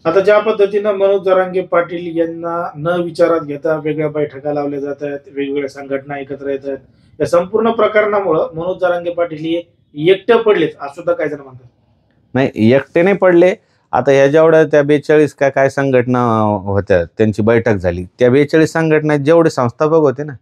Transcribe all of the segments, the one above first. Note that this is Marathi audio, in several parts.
आता ज्या पद्धतीनं मनोज जरांगे पाटील यांना न विचारात घेता वेगळ्या बैठका लावल्या जात आहेत, वेगवेगळ्या संघटना एकत्र येत आहेत. या संपूर्ण प्रकरणामुळं मनोज जरांगे पाटील हे एकटे पडलेत, असं सुद्धा काही जण म्हणतात. नाही, एकटे नाही पडले. आता ह्या जेवढ्या त्या 42 काय संघटना होत्या, त्यांची बैठक झाली. त्या 42 संघटनेत जेवढे संस्थापक होते ना,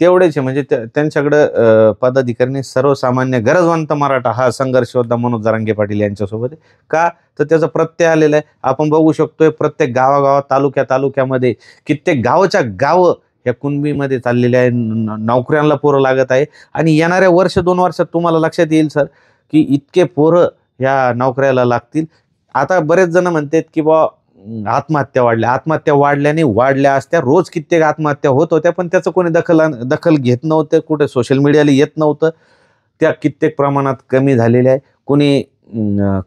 तेवढेच आहे. म्हणजे त्यांच्याकडं पदाधिकारी सर्वसामान्य गरजवंत मराठा हा संघर्ष होता मनोज जरांगे पाटील यांच्यासोबत. का तर त्याचा प्रत्यय आलेला आहे. आपण बघू शकतोय प्रत्येक गावागावात, तालुक्यामध्ये कित्येक गावाच्या गावं या कुणबीमध्ये चाललेल्या आहे. नोकऱ्यांना पोरं लागत आहे आणि येणाऱ्या वर्ष 2 वर्षात तुम्हाला लक्षात येईल सर, की इतके पोरं ह्या नोकऱ्याला लागतील. आता बरेच जण म्हणतात की बा आत्महत्या वाढल्याने वाढल्या असत्या. रोज कित्येक आत्महत्या होत होत्या, पण त्याचं कोणी दखल घेत नव्हतं. कुठे सोशल मीडियाला येत नव्हतं. त्या कित्येक प्रमाणात कमी झालेल्या आहे. कोणी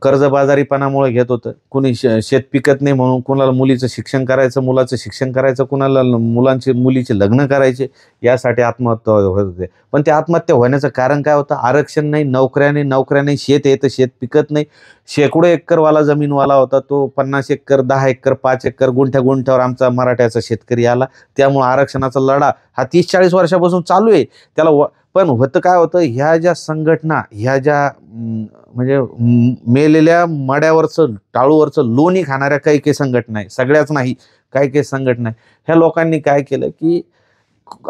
कर्जबाजारीपणामुळे घेत होतं, कोणी शेत पिकत नाही म्हणून कुणाला मुलीचं शिक्षण करायचं, मुलाचं शिक्षण करायचं, कुणाला मुलीचे लग्न करायचे, यासाठी आत्महत्या होत होते. पण ते आत्महत्या होण्याचं कारण काय होतं? आरक्षण नाही, नोकऱ्या नाही, शेत येतं, शेत पिकत नाही. शेकडो एकरवाला जमीनवाला होता, तो 50 एकर, 10 एकर, 5 एकर गुंठ्यावर आमचा मराठ्याचा शेतकरी आला. त्यामुळे आरक्षणाचा लढा हा 30-40 वर्षापासून चालू आहे. पण होतं काय होतं, ह्या ज्या संघटना, ह्या ज्या म्हणजे मेलेल्या मड्यावरचं टाळूवरचं लोणी खाणाऱ्या काही संघटना आहे, सगळ्याच नाही, काही संघटना आहे. ह्या लोकांनी काय केलं की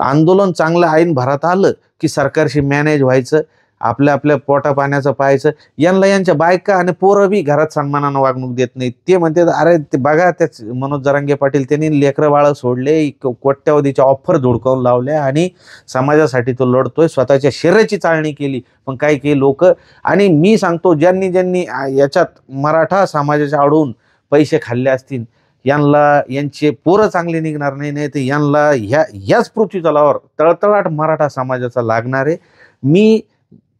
आंदोलन चांगलं ऐन भरात आलं की सरकारशी मॅनेज व्हायचं, आपल्या पोटा पाण्याचं पाहायचं. यांच्या बायका आणि पोरं बी घरात सन्मानानं वागणूक देत नाहीत. ते म्हणते अरे ते बघा, त्याच मनोज जरांगे पाटील त्यांनी लेकरं बाळं सोडले, कोट्यावधीच्या ऑफर धुडकावून लावल्या आणि समाजासाठी तो लढतोय, स्वतःच्या शरीराची चाळणी केली. पण काही लोक, आणि मी सांगतो, ज्यांनी याच्यात मराठा समाजाच्या आडून पैसे खाल्ले असतील, यांचे पोरं चांगले निघणार नाही तर यांना ह्याच पृथ्वी तलावर तळतळाट मराठा समाजाचा लागणार आहे. मी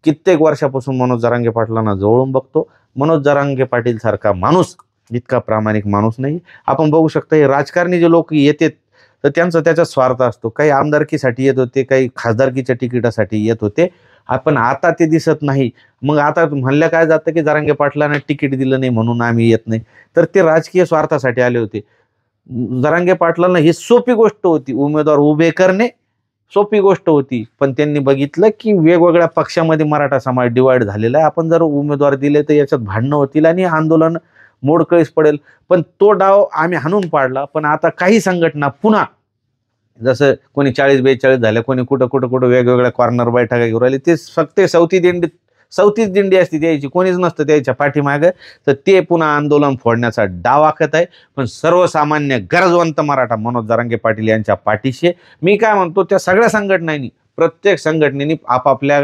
कित्येक वर्षापासून मनोज जरांगे पाटलांना जवळून बघतो. मनोज जरांगे पाटील सारखा माणूस इतका प्रामाणिक माणूस नाही. आपण बघू शकता, हे राजकारणी जे लोक येतात तर त्याचा स्वार्थ असतो. काही आमदारकीसाठी येत होते, काही खासदारकीच्या तिकिटासाठी येत होते. आपण आता ते दिसत नाही. मग आता म्हणलं काय जातं की जरांगे पाटलांना तिकीट दिलं नाही म्हणून आम्ही येत नाही. तर ते राजकीय स्वार्थासाठी आले होते. जरांगे पाटलांना ही सोपी गोष्ट होती, उमेदवार उभे करणे सोपी गोष्ट होती. पण त्यांनी बघितलं की वेगवेगळ्या पक्षामध्ये मराठा समाज डिवाइड झालेला आहे. आपण जर उमेदवार दिले तर याच्यात भांडणं होतील आणि आंदोलन मोडकळीस पडेल. पण तो डाव आम्ही हाणून पाडला. पण आता काही संघटना पुन्हा, जसं कोणी 40-42 झाल्या, कोणी कुठं वेगवेगळ्या कॉर्नर बैठका घेऊन राहिले, ते फक्त चौथीच दिंडी असते द्यायची, कोणीच नसतं त्याच्या पाठीमागं. तर ते पुन्हा आंदोलन फोडण्याचा डाव आखत आहे. पण सर्वसामान्य गरजवंत मराठा मनोज जरांगे पाटील यांच्या पाठीशी. मी काय म्हणतो, त्या सगळ्या संघटनांनी, प्रत्येक संघटनेने आपापल्या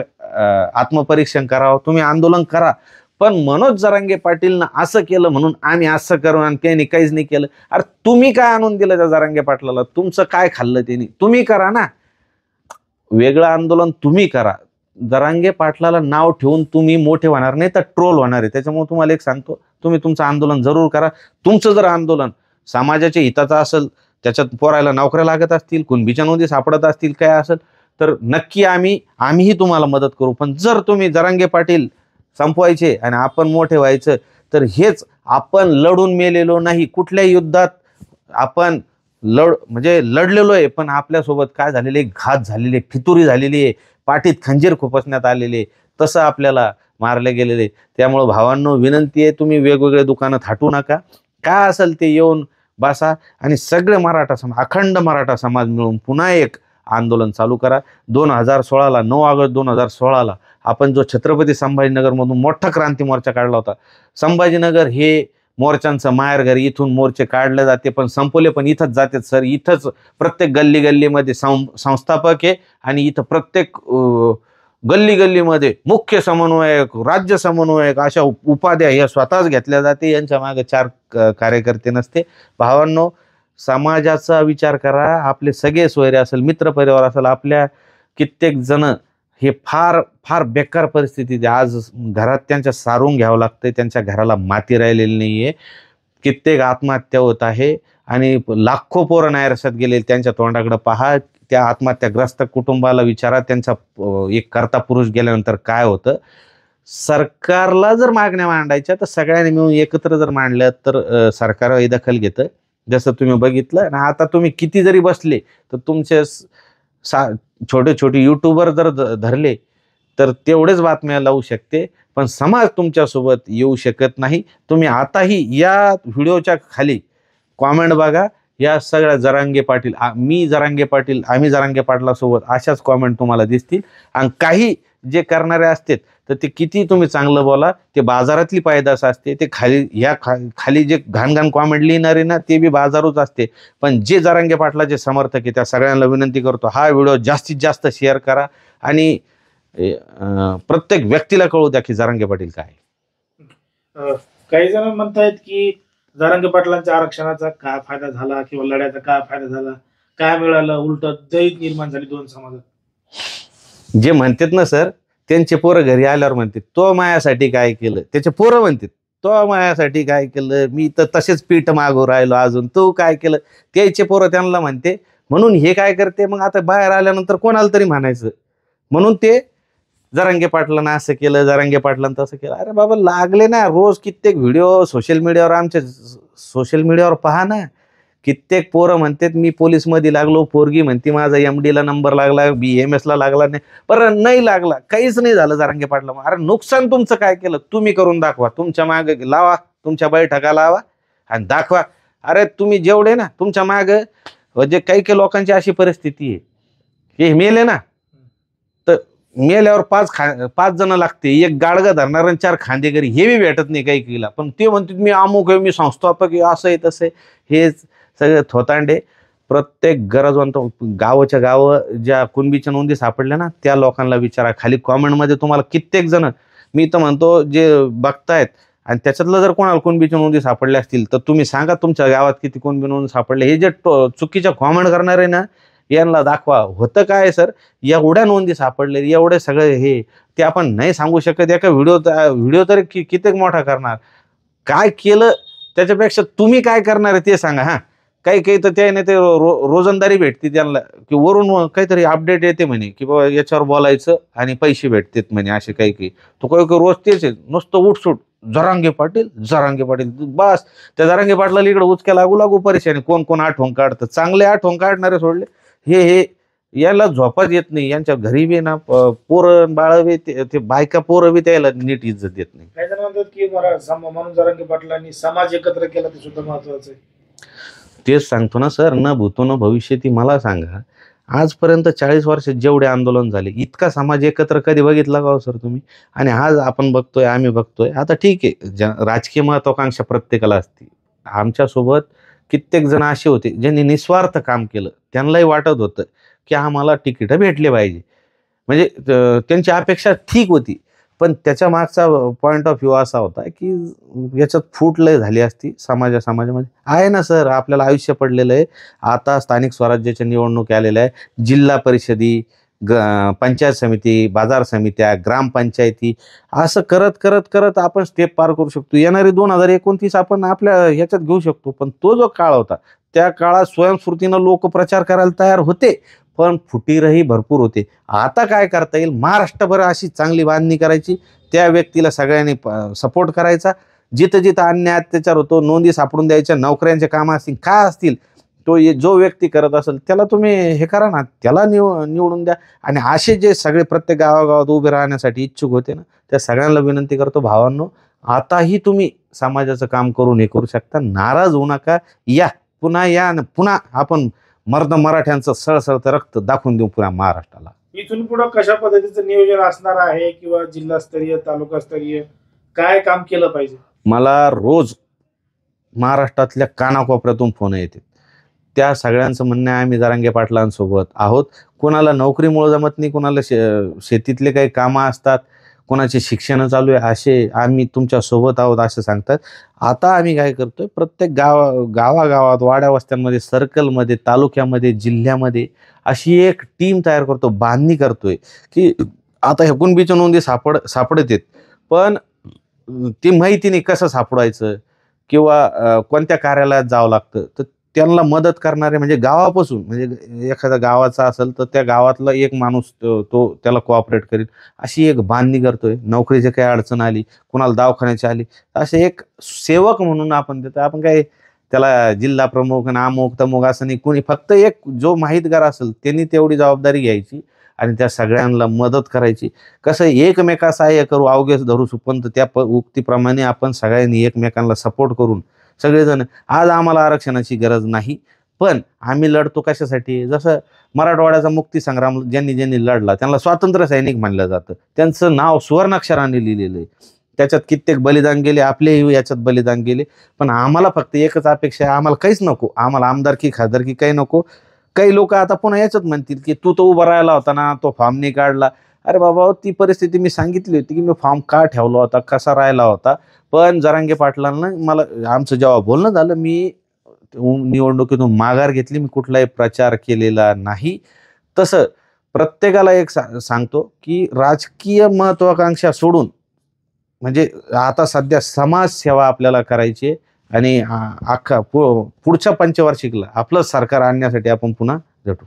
आत्मपरीक्षण करावं. तुम्ही आंदोलन करा, पण मनोज जरांगे पाटीलनं असं केलं म्हणून आम्ही असं करू आणि त्यांनी काहीच नाही केलं. अरे तुम्ही काय आणून दिलं त्या जरांगे पाटलाला? तुमचं काय खाल्लं त्यांनी? तुम्ही करा ना, वेगळं आंदोलन तुम्ही करा. जरांगे पाटलाला नाव ठेवून तुम्ही मोठे होणार नाही तर ट्रोल होणार आहे. त्याच्यामुळे तुम्हाला एक सांगतो, तुम्ही तुमचं आंदोलन जरूर करा. तुमचं जर आंदोलन समाजाच्या हिताचं असेल, त्याच्यात पोरायला नोकऱ्या लागत असतील, कुणबीच्या नोंदी सापडत असतील, काय असेल, तर नक्की आम्हीही तुम्हाला मदत करू. पण जर तुम्ही जरांगे पाटील संपवायचे आणि आपण मोठे व्हायचं, तर हेच आपण लढून मेलेलो नाही. कुठल्याही युद्धात आपण म्हणजे लढलेलो आहे, पण आपल्यासोबत काय झालेले, घात झालेले, फितुरी झालेली आहे, पाठीत खंजीर खुपसण्यात आलेले, तसं आपल्याला मारले गेलेले. त्यामुळे भावांनो, विनंती आहे, तुम्ही वेगवेगळे दुकानं थाटू नका. काय असेल ते येऊन बसा आणि सगळे अखंड मराठा समाज मिळून पुन्हा एक आंदोलन चालू करा. 2016ला 9 ऑगस्ट 2016ला आपण जो छत्रपती संभाजीनगरमधून मोठा क्रांती मोर्चा काढला होता. संभाजीनगर हे मोर्चांचं माहेरघर, इथून मोर्चे काढले जाते पण संपवले पण इथंच जातात सर. इथंच प्रत्येक गल्लीमध्ये संस्थापक आहे आणि इथं प्रत्येक गल्लीमध्ये मुख्य समन्वयक, राज्य समन्वयक अशा उपाध्या ह्या स्वतःच घेतल्या जाते. यांच्या मागे 4 कार्यकर्ते नसते. भावांनो, समाजाचा विचार करा. आपले सगळे सोयरे असेल, मित्रपरिवार असेल, आपल्या कित्येक जण हे फार फार बेकार परिस्थितीत आज घरात त्यांच्या सारून घ्यावं लागतंय. त्यांच्या घराला माती राहिलेली नाहीये. कित्येक आत्महत्या होत आहे आणि लाखो पोरं नायरसात गेले. त्यांच्या तोंडाकडे पहा. त्या आत्महत्याग्रस्त कुटुंबाला विचारा, त्यांचा एक कर्ता पुरुष गेल्यानंतर काय होतं. सरकारला जर मागण्या मांडायच्या तर सगळ्यांनी मिळून एकत्र जर मांडल्या तर सरकार दखल घेतं. जसं तुम्ही बघितलं ना, आता तुम्ही किती जरी बसले तर तुमचे छोटे छोटे युट्यूबर जर धरले तर तेवढेच बातम्या लावू शकते, पण समाज तुमच्यासोबत येऊ शकत नाही. तुम्ही आताही या व्हिडिओच्या खाली कॉमेंट बघा, या सगळ्या जरांगे पाटील, मी जरांगे पाटील, आम्ही जरांगे पाटलासोबत, अशाच कॉमेंट तुम्हाला दिसतील. आणि काही जे करणारे असतात तर ते किती तुम्ही चांगलं बोला, ते बाजारातली पायदास असते. ते खाली जे घाण कॉमेंट लिहिणारे ना, ते बी बाजारूच असते. पण जे जरांगे पाटलाचे समर्थक आहे त्या सगळ्यांना विनंती करतो, हा व्हिडिओ जास्तीत जास्त शेअर करा आणि प्रत्येक व्यक्तीला कळू द्या की जरांगे पाटील काय. काही जण म्हणतायत की जरांगे पाटलांच्या आरक्षणाचा काय फायदा झाला किंवा लढ्याचा काय फायदा झाला, काय मिळालं, उलट दैत निर्माण झाली दोन समाजात. जे म्हणतात ना सर, त्यांचे पोरं घरी आल्यावर म्हणते तो मायासाठी काय केलं, त्याचे पोरं म्हणतात तो मायासाठी काय केलं, मी तर तसेच पीठ मागू राहिलो अजून, तू काय केलं. त्याचे पोरं त्यांना म्हणते. म्हणून हे काय करते मग, आता बाहेर आल्यानंतर कोणाला तरी म्हणायचं, म्हणून ते जरांगे पाटलांना असं केलं, जरांगे पाटलांना तसं केलं. अरे बाबा लागले ना, रोज कित्येक व्हिडिओ सोशल मीडियावर पहा ना. कित्येक पोरं म्हणतात मी पोलीस मध्ये लागलो, पोरगी म्हणते माझा MD ला नंबर लागला, BMS ला लागला नाही, पण नाही लागला, काहीच नाही झालं जरांगे पाटला. अरे नुकसान तुमचं काय केलं तुम्ही करून दाखवा, तुमच्या मागे लावा, तुमच्या बैठका लावा आणि दाखवा. अरे तुम्ही जेवढे ना तुमच्या माग, म्हणजे काही लोकांची अशी परिस्थिती आहे की मेले ना तर मेल्यावर 5 जण लागते, एक गाडगा धरणार आणि 4 खांदेकरी, हे बी भेटत नाही काही केला. पण ते म्हणतात मी अमुक आहे, मी संस्थापक आहे, असं आहे तसं आहे. हे सगळे थोतांडे. प्रत्येक गरजवंत गावाच्या गाव ज्या कुणबीच्या नोंदी सापडल्या ना, त्या लोकांना विचारा. खाली कॉमेंटमध्ये तुम्हाला कित्येक जण, मी तर म्हणतो जे बघतायत आणि त्याच्यातलं जर कोणाला कुणबीच्या नोंदी सापडल्या असतील तर तुम्ही सांगा तुमच्या गावात किती कुणबी नोंदी सापडले. हे जे चुकीच्या कॉमेंट करणारे ना, यांना दाखवा होतं काय सर, एवढ्या नोंदी सापडले, एवढे सगळे हे ते आपण नाही सांगू शकत. एका व्हिडिओ तरी कित्येक मोठा करणार, काय केलं त्याच्यापेक्षा तुम्ही काय करणार आहे ते सांगा. हा काही तर त्याने ते रोजंदारी भेटते त्यांना, की वरून काहीतरी अपडेट येते म्हणे की बाबा याच्यावर बोलायचं आणि पैसे भेटतात म्हणे, असे काही तो काही रोज तेच आहे, नुसतं उठसूट जरांगे पाटील बस. त्या जरांगे पाटलाला इकडे उचक्या लागू परेशानी. कोण आठवण काढतं, चांगले आठवण काढणारे सोडले, हे याला झोपाच येत नाही. यांच्या घरी बी ना पोरं बाळ बी, ते बायका पोरं बी त्याला नीट इज्जत देत नाही. काही जण म्हणतात की म्हणून जरांगे पाटलांनी समाज एकत्र केला, ते सुद्धा महत्वाचं आहे. तेच सांगतो ना सर, न भूतो न भविष्यती. मला सांगा, आजपर्यंत 40 वर्षात जेवढे आंदोलन झाले, इतका समाज एकत्र कधी बघितला का सर तुम्ही? आणि आज आपण बघतोय, आम्ही बघतोय. आता ठीक आहे, राजकीय महत्वाकांक्षा प्रत्येकाला असते. आमच्यासोबत कित्येक जण असे होते ज्यांनी निस्वार्थ काम केलं. त्यांनाही वाटत होतं की आम्हाला तिकीट भेटले पाहिजे, म्हणजे त्यांची अपेक्षा ठीक होती. पण त्याच्या मागचा पॉइंट ऑफ व्ह्यू असा होता की याच्यात फूट लय झाली असती समाजामध्ये. आहे ना सर, आपल्याला आयुष्य पडलेलं आहे. आता स्थानिक स्वराज्याच्या निवडणूक आलेल्या आहे, जिल्हा परिषदी, पंचायत समिती, बाजार समित्या, ग्रामपंचायती, असं करत आपण स्टेप पार करू शकतो. येणारे 2029 आपण आपल्या ह्याच्यात घेऊ शकतो. पण तो जो काळ होता, त्या काळात स्वयंस्फूर्तीनं लोक प्रचार करायला तयार होते, पण फुटीरही भरपूर होते. आता काय करता येईल, महाराष्ट्रभर अशी चांगली बांधणी करायची, त्या व्यक्तीला सगळ्यांनी सपोर्ट करायचा. जिथं अन्याय अत्याचार होतो, नोंदी सापडून द्यायच्या, नोकऱ्यांचे कामं असतील, काय असतील, तो जो व्यक्ती करत असेल त्याला तुम्ही हे करा ना, त्याला निवडून द्या. आणि असे जे सगळे प्रत्येक गावागावात उभे राहण्यासाठी इच्छुक होते ना, त्या सगळ्यांना विनंती करतो, भावांनो, आताही तुम्ही समाजाचं काम करून हे करू शकता. नाराज होऊ नका, या आणि पुन्हा आपण मराठ्यांचं सळसळतं रक्त दाखवून देऊ पुन्हा महाराष्ट्राला. इथून पुढे कशा पद्धतीचं नियोजन असणार आहे, किंवा जिल्हास्तरीय, तालुकास्तरीय काय काम केलं पाहिजे? मला रोज महाराष्ट्रातल्या कानाकोपऱ्यातून फोन येते. त्या सगळ्यांचं म्हणणं आहे आम्ही जरांगे पाटलांसोबत आहोत. कोणाला नोकरीमुळे जमत नाही, कोणाला शेतीतले काही कामं असतात, कोणाचे शिक्षण चालू आहे, असे आम्ही तुमच्या सोबत आहोत असं सांगतात. आता आम्ही काय करतोय, प्रत्येक गावागावात, वाड्या वस्त्यांमध्ये, सर्कलमध्ये, तालुक्यामध्ये, जिल्ह्यामध्ये अशी एक टीम तयार करतो, बांधणी करतोय की आता ह्या कुणबीच्या नोंदी सापडत आहेत, पण ती माहिती नाही कसं सापडायचं किंवा कोणत्या कार्यालयात जावं लागतं. तर त्यांना मदत करणारे म्हणजे गावापासून, म्हणजे एखाद्या गावाचा असेल तर त्या गावातला एक माणूस तो त्याला कोऑपरेट करेल, अशी एक बांधणी करतोय. नोकरीची काही अडचण आली, कुणाला दवाखान्याची आली, असे एक सेवक म्हणून आपण देतो. आपण काय त्याला जिल्हा प्रमुख आणि अमुक तमुक असं नाही, कोणी फक्त एक जो माहितगार असेल त्यांनी तेवढी जबाबदारी घ्यायची आणि त्या सगळ्यांना मदत करायची. कसं एकमेका सहाय्य करू अवघेच धरू सुपंत, त्या उक्तीप्रमाणे आपण सगळ्यांनी एकमेकांना सपोर्ट करून सगळेजण, आज आम्हाला आरक्षणाची गरज नाही, पण आम्ही लढतो कशासाठी? जसं मराठवाड्याचा मुक्तीसंग्राम ज्यांनी ज्यांनी लढला त्यांना स्वातंत्र्य सैनिक मानलं जातं. त्यांचं नाव सुवर्णाक्षराने लिहिलेलं आहे. त्याच्यात कित्येक बलिदान गेले, आपलेही याच्यात बलिदान गेले. पण आम्हाला फक्त एकच अपेक्षा आहे, आम्हाला काहीच नको, आम्हाला आमदारकी खासदारकी काही नको. काही लोक आता पुन्हा याच्यात म्हणतील की तू तो उभा राहिला होता ना, तो फॉर्म नाही काढला. अरे बाबा, ती परिस्थिती मी सांगितली होती की मी फॉर्म का ठेवला होता, कसा राहिला होता. पण जरांगे पाटलांना मला, आमचं जेव्हा बोलणं झालं, मी निवडणुकीतून माघार घेतली, मी कुठलाही प्रचार केलेला नाही. तसं प्रत्येकाला एक सांगतो की राजकीय महत्वाकांक्षा सोडून, म्हणजे आता सध्या समाजसेवा आपल्याला करायची आहे आणि अख्खा पुढच्या पंचवार्षिकला आपलं सरकार आणण्यासाठी आपण पुन्हा झटू.